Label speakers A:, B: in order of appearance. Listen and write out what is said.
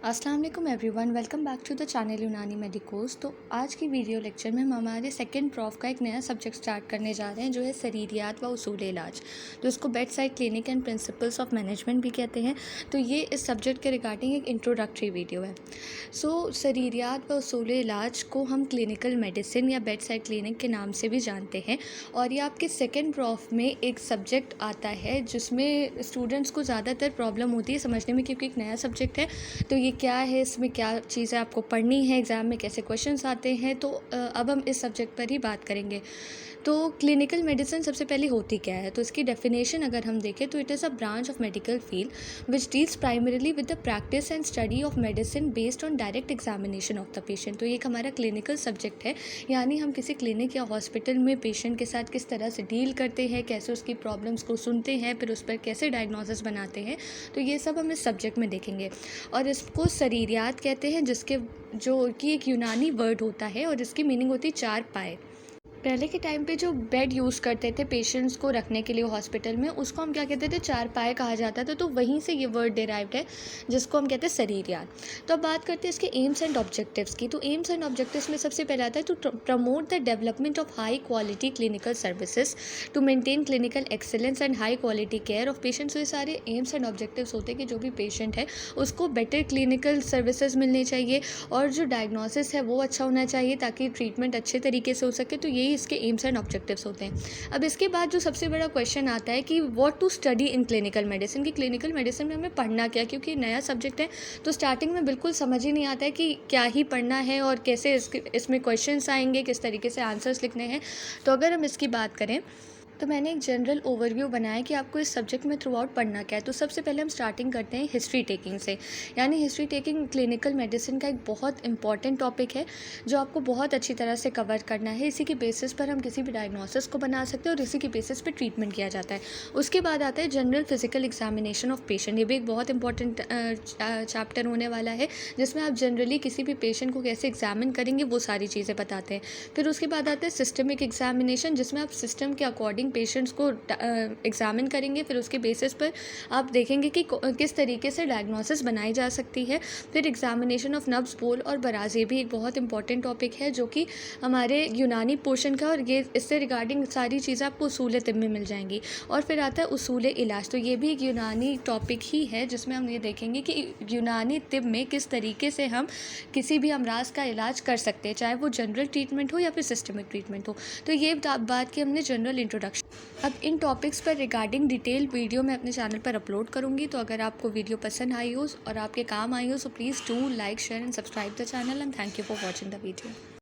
A: अस्सलाम वालेकुम everyone, welcome back to the channel Unani medicos. तो आज की वीडियो लेक्चर में हम हमारे सेकंड प्रॉफ का एक नया सब्जेक्ट स्टार्ट करने जा रहे हैं, जो है शरीरियात व उसूल इलाज, जो इसको bed side clinic and principles of management भी कहते हैं। तो ये इस सब्जेक्ट के रिगार्डिंग एक इंट्रोडक्टरी वीडियो है। शरीरियात व उसूल इलाज को हम क्लिनिकल मेडिसिन या बेड साइड क्लिनिक के नाम से भी जानते हैं, और ये आपके सेकेंड प्रॉफ में एक सब्जेक्ट आता है जिसमें स्टूडेंट्स को ज़्यादातर प्रॉब्लम होती है समझने में, क्योंकि एक नया सब्जेक्ट है। तो ये क्या है, इसमें क्या चीज़ें आपको पढ़नी है, एग्ज़ाम में कैसे क्वेश्चंस आते हैं, तो अब हम इस सब्जेक्ट पर ही बात करेंगे। तो क्लिनिकल मेडिसिन सबसे पहले होती क्या है, तो इसकी डेफिनेशन अगर हम देखें तो it is a branch of medical field which deals primarily with the practice and study of medicine based on direct examination of the patient. तो ये एक हमारा क्लिनिकल सब्जेक्ट है, यानी हम किसी क्लिनिक या हॉस्पिटल में पेशेंट के साथ किस तरह से डील करते हैं, कैसे उसकी प्रॉब्लम्स को सुनते हैं, फिर उस पर कैसे डायग्नोसिस बनाते हैं। तो ये सब हम इस सब्जेक्ट में देखेंगे, और इसको शरीरियात कहते हैं, जिसके जो कि एक यूनानी वर्ड होता है, और इसकी मीनिंग होती है चार पाए। पहले के टाइम पे जो बेड यूज़ करते थे पेशेंट्स को रखने के लिए हॉस्पिटल में, उसको हम क्या कहते थे, चार पाए कहा जाता था। तो वहीं से ये वर्ड डिराइव्ड है, जिसको हम कहते हैं शरीरियात। तो अब बात करते हैं इसके एम्स एंड ऑब्जेक्टिव्स की। तो एम्स एंड ऑब्जेक्टिव्स में सबसे पहले आता है to promote the development of high quality clinical services, to maintain clinical excellence and high quality care of patients. तो ये सारे एम्स एंड ऑब्जेक्टिव्स होते हैं कि जो भी पेशेंट है उसको बेटर क्लिनिकल सर्विसेज मिलनी चाहिए, और जो डायग्नोसिस है वो अच्छा होना चाहिए, ताकि ट्रीटमेंट अच्छे तरीके से हो सके। तो यही इसके एम्स एंड ऑब्जेक्टिव्स होते हैं। अब इसके बाद जो सबसे बड़ा क्वेश्चन आता है कि what to study in clinical medicine, की क्लिनिकल मेडिसिन में हमें पढ़ना क्या, क्योंकि नया सब्जेक्ट है। तो स्टार्टिंग में बिल्कुल समझ ही नहीं आता है कि क्या ही पढ़ना है और कैसे इसमें क्वेश्चंस आएंगे, किस तरीके से आंसर्स लिखने हैं। तो अगर हम इसकी बात करें तो मैंने एक जनरल ओवरव्यू बनाया कि आपको इस सब्जेक्ट में थ्रू आउट पढ़ना क्या है। तो सबसे पहले हम स्टार्टिंग करते हैं हिस्ट्री टेकिंग से, यानी हिस्ट्री टेकिंग क्लिनिकल मेडिसिन का एक बहुत इंपॉर्टेंट टॉपिक है, जो आपको बहुत अच्छी तरह से कवर करना है। इसी के बेसिस पर हम किसी भी डायग्नोसिस को बना सकते हैं, और इसी के बेसिस पर ट्रीटमेंट किया जाता है। उसके बाद आता है general physical examination of patient. ये भी एक बहुत इंपॉर्टेंट चैप्टर होने वाला है, जिसमें आप जनरली किसी भी पेशेंट को कैसे एग्जामिन करेंगे वो सारी चीज़ें बताते हैं। फिर उसके बाद आता है सिस्टमिक एग्जामिनेशन, जिसमें आप सिस्टम के अकॉर्डिंग पेशेंट्स को एग्जामिन करेंगे। फिर उसके बेसिस पर आप देखेंगे कि किस तरीके से डायग्नोसिस बनाई जा सकती है। फिर एग्जामिनेशन ऑफ नब्ज, बोल और बराज, ये भी एक बहुत इंपॉर्टेंट टॉपिक है, जो कि हमारे यूनानी पोर्शन का, और ये इससे रिगार्डिंग सारी चीज़ें आपको उसूल तिब में मिल जाएंगी। और फिर आता है उसूल इलाज। तो ये भी एक यूनानी टॉपिक ही है, जिसमें हम ये देखेंगे कि यूनानी तिब में किस तरीके से हम किसी भी अमराज का इलाज कर सकते हैं, चाहे वो जनरल ट्रीटमेंट हो या फिर सिस्टमिक ट्रीटमेंट हो। तो ये बात की हमने जनरल इंट्रोडक्शन। अब इन टॉपिक्स पर रिगार्डिंग डिटेल वीडियो मैं अपने चैनल पर अपलोड करूंगी। तो अगर आपको वीडियो पसंद आई हो और आपके काम आई हो, so please do like, share and subscribe the channel, and thank you for watching the video.